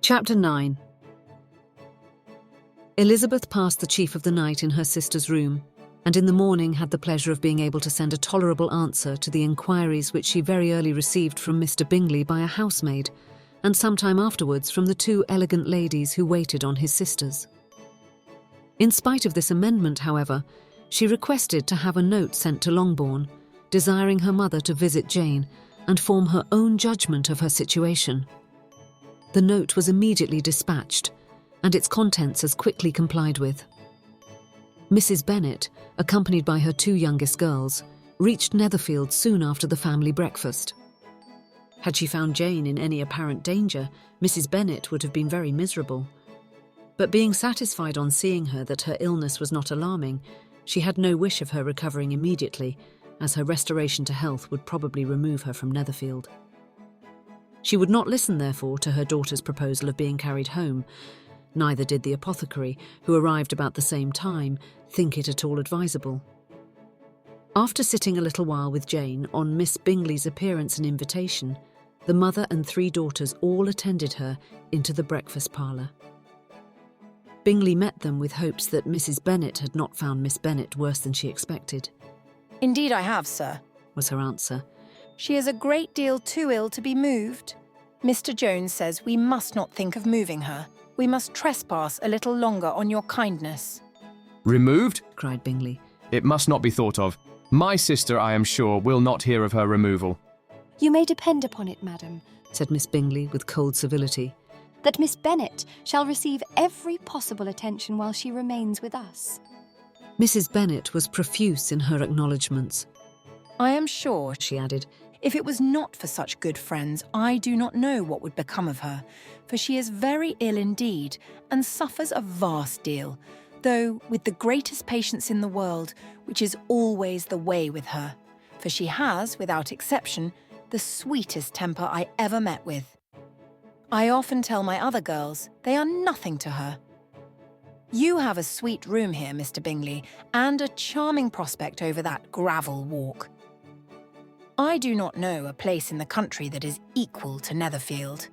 Chapter 9. Elizabeth passed the chief of the night in her sister's room, and in the morning had the pleasure of being able to send a tolerable answer to the inquiries which she very early received from Mr. Bingley by a housemaid, and some time afterwards from the 2 elegant ladies who waited on his sisters. In spite of this amendment, however, she requested to have a note sent to Longbourn, desiring her mother to visit Jane and form her own judgment of her situation. The note was immediately dispatched, and its contents as quickly complied with. Mrs. Bennet, accompanied by her 2 youngest girls, reached Netherfield soon after the family breakfast. Had she found Jane in any apparent danger, Mrs. Bennet would have been very miserable. But being satisfied on seeing her that her illness was not alarming, she had no wish of her recovering immediately, as her restoration to health would probably remove her from Netherfield. She would not listen, therefore, to her daughter's proposal of being carried home. Neither did the apothecary, who arrived about the same time, think it at all advisable. After sitting a little while with Jane on Miss Bingley's appearance and invitation, the mother and 3 daughters all attended her into the breakfast parlour. Bingley met them with hopes that Mrs. Bennet had not found Miss Bennet worse than she expected. "Indeed I have, sir," was her answer. "She is a great deal too ill to be moved. Mr. Jones says we must not think of moving her. We must trespass a little longer on your kindness." "Removed?" cried Bingley. "It must not be thought of. My sister, I am sure, will not hear of her removal." "You may depend upon it, madam," said Miss Bingley with cold civility, "that Miss Bennet shall receive every possible attention while she remains with us." Mrs. Bennet was profuse in her acknowledgments. "I am sure," she added, "if it was not for such good friends, I do not know what would become of her, for she is very ill indeed, and suffers a vast deal, though with the greatest patience in the world, which is always the way with her, for she has, without exception, the sweetest temper I ever met with. I often tell my other girls they are nothing to her. You have a sweet room here, Mr. Bingley, and a charming prospect over that gravel walk. I do not know a place in the country that is equal to Netherfield.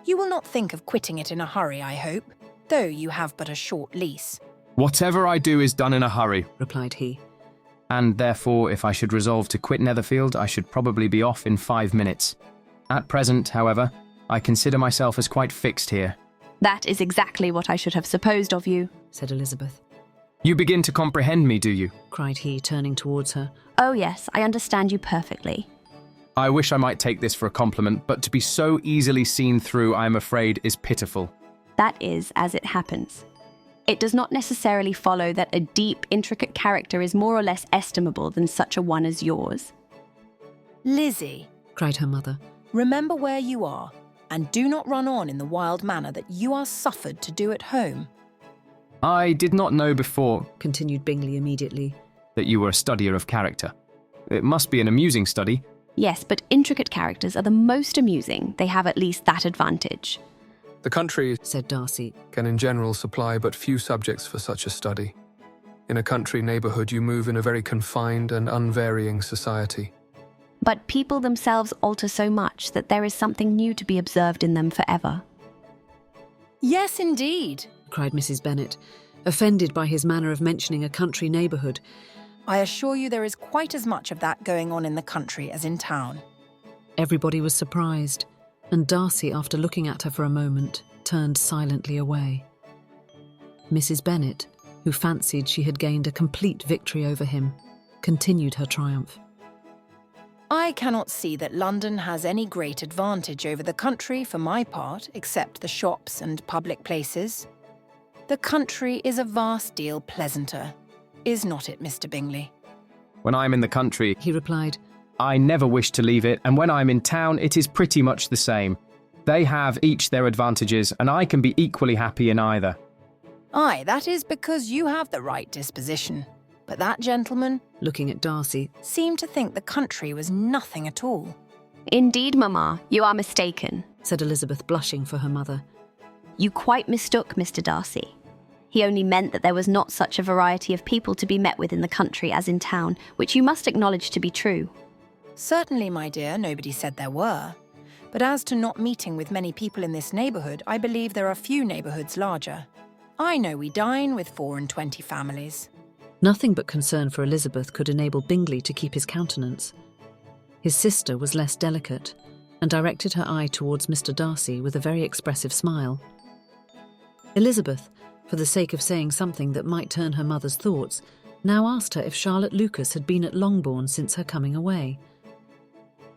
You will not think of quitting it in a hurry, I hope, though you have but a short lease." "Whatever I do is done in a hurry," replied he. "and therefore, if I should resolve to quit Netherfield, I should probably be off in 5 minutes. At present, however, I consider myself as quite fixed here." "That is exactly what I should have supposed of you," said Elizabeth. "You begin to comprehend me, do you?" cried he, turning towards her. "Oh yes, I understand you perfectly." "I wish I might take this for a compliment, but to be so easily seen through, I am afraid, is pitiful." "That is as it happens. It does not necessarily follow that a deep, intricate character is more or less estimable than such a one as yours." "Lizzie," cried her mother, "remember where you are, and do not run on in the wild manner that you are suffered to do at home." "I did not know before," continued Bingley immediately, "that you were a studier of character. It must be an amusing study." "Yes, but intricate characters are the most amusing. They have at least that advantage." "The country," said Darcy, "can in general supply but few subjects for such a study. In a country neighbourhood you move in a very confined and unvarying society." "But people themselves alter so much that there is something new to be observed in them forever." "Yes, indeed," cried Mrs. Bennet, offended by his manner of mentioning a country neighbourhood. "I assure you there is quite as much of that going on in the country as in town." Everybody was surprised, and Darcy, after looking at her for a moment, turned silently away. Mrs. Bennet, who fancied she had gained a complete victory over him, continued her triumph. "I cannot see that London has any great advantage over the country for my part, except the shops and public places. The country is a vast deal pleasanter. Is not it, Mr. Bingley?" "When I'm in the country," he replied, "I never wish to leave it, and when I'm in town, it is pretty much the same. They have each their advantages, and I can be equally happy in either." "Aye, that is because you have the right disposition. But that gentleman," looking at Darcy, "seemed to think the country was nothing at all." "Indeed, Mamma, you are mistaken," said Elizabeth, blushing for her mother. "You quite mistook Mr. Darcy. He only meant that there was not such a variety of people to be met with in the country as in town, which you must acknowledge to be true." "Certainly, my dear, nobody said there were. But as to not meeting with many people in this neighbourhood, I believe there are few neighbourhoods larger. I know we dine with 24 families. Nothing but concern for Elizabeth could enable Bingley to keep his countenance. His sister was less delicate, and directed her eye towards Mr. Darcy with a very expressive smile. Elizabeth, for the sake of saying something that might turn her mother's thoughts, now asked her if Charlotte Lucas had been at Longbourn since her coming away.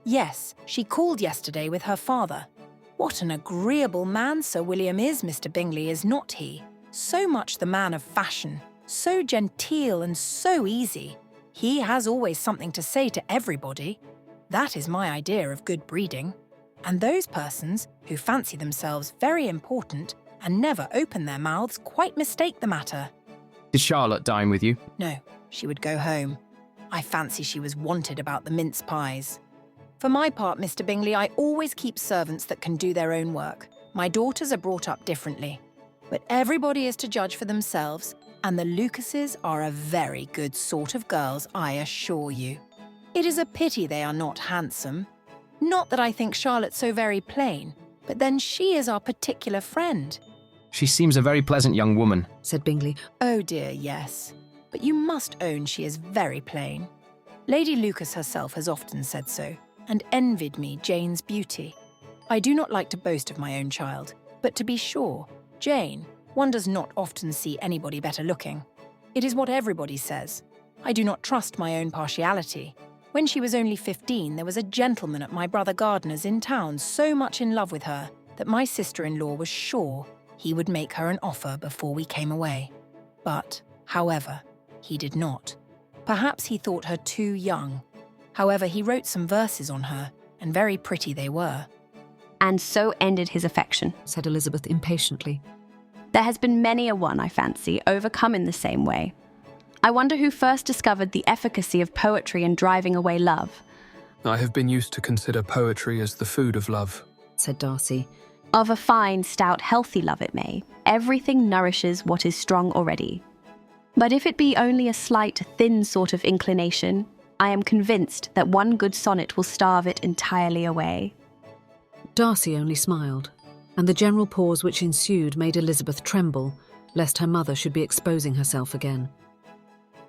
Yes, she called yesterday with her father. What an agreeable man Sir William is, Mr. Bingley, is not he? So much the man of fashion, so genteel and so easy. He has always something to say to everybody. That is my idea of good breeding. And those persons who fancy themselves very important and never open their mouths quite mistake the matter. Did Charlotte dine with you? No, she would go home. I fancy she was wanted about the mince pies. For my part, Mr. Bingley, I always keep servants that can do their own work. My daughters are brought up differently. But everybody is to judge for themselves, and the Lucases are a very good sort of girls, I assure you. It is a pity they are not handsome. Not that I think Charlotte so very plain, but then she is our particular friend. She seems a very pleasant young woman, said Bingley. Oh dear, yes. But you must own she is very plain. Lady Lucas herself has often said so, and envied me Jane's beauty. I do not like to boast of my own child, but to be sure, Jane, one does not often see anybody better looking. It is what everybody says. I do not trust my own partiality. When she was only 15, there was a gentleman at my brother Gardiner's in town so much in love with her that my sister-in-law was sure he would make her an offer before we came away. But, however, he did not. Perhaps he thought her too young. However, he wrote some verses on her, and very pretty they were. And so ended his affection, said Elizabeth impatiently. There has been many a one, I fancy, overcome in the same way. I wonder who first discovered the efficacy of poetry in driving away love. I have been used to consider poetry as the food of love, said Darcy. Of a fine, stout, healthy love it may. Everything nourishes what is strong already. But if it be only a slight, thin sort of inclination, I am convinced that one good sonnet will starve it entirely away. Darcy only smiled, and the general pause which ensued made Elizabeth tremble, lest her mother should be exposing herself again.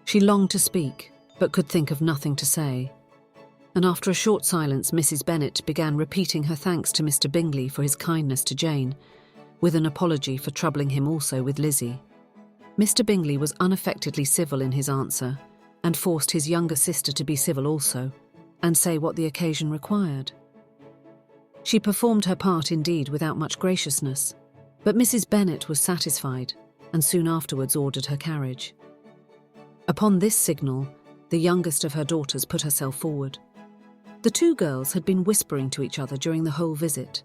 She longed to speak, but could think of nothing to say. And after a short silence, Mrs. Bennet began repeating her thanks to Mr. Bingley for his kindness to Jane, with an apology for troubling him also with Lizzie. Mr. Bingley was unaffectedly civil in his answer, and forced his younger sister to be civil also, and say what the occasion required. She performed her part indeed without much graciousness, but Mrs. Bennet was satisfied, and soon afterwards ordered her carriage. Upon this signal, the youngest of her daughters put herself forward. The two girls had been whispering to each other during the whole visit,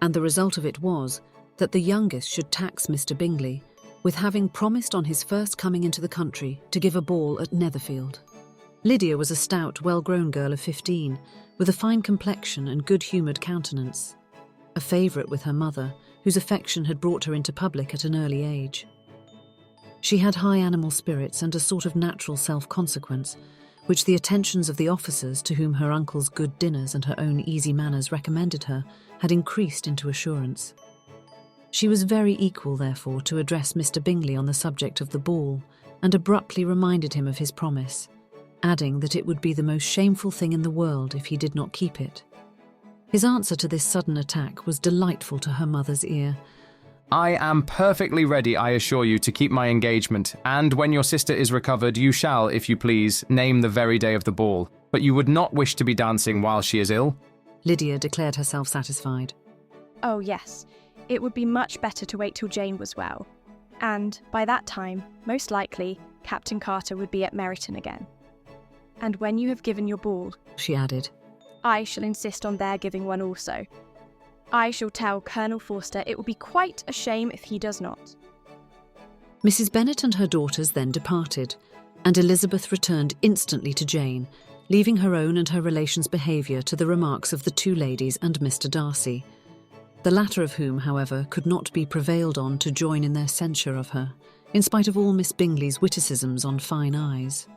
and the result of it was that the youngest should tax Mr. Bingley with having promised on his first coming into the country to give a ball at Netherfield. Lydia was a stout, well-grown girl of 15, with a fine complexion and good-humoured countenance, a favourite with her mother, whose affection had brought her into public at an early age. She had high animal spirits and a sort of natural self-consequence, which the attentions of the officers to whom her uncle's good dinners and her own easy manners recommended her had increased into assurance. She was very equal, therefore, to address Mr. Bingley on the subject of the ball, and abruptly reminded him of his promise, adding that it would be the most shameful thing in the world if he did not keep it. His answer to this sudden attack was delightful to her mother's ear. I am perfectly ready, I assure you, to keep my engagement, and when your sister is recovered, you shall, if you please, name the very day of the ball. But you would not wish to be dancing while she is ill? Lydia declared herself satisfied. Oh, yes. It would be much better to wait till Jane was well. And, by that time, most likely, Captain Carter would be at Meryton again. And when you have given your ball, she added, I shall insist on their giving one also. I shall tell Colonel Forster it will be quite a shame if he does not. Mrs. Bennet and her daughters then departed, and Elizabeth returned instantly to Jane, leaving her own and her relations' behaviour to the remarks of the two ladies and Mr. Darcy, the latter of whom, however, could not be prevailed on to join in their censure of her, in spite of all Miss Bingley's witticisms on fine eyes.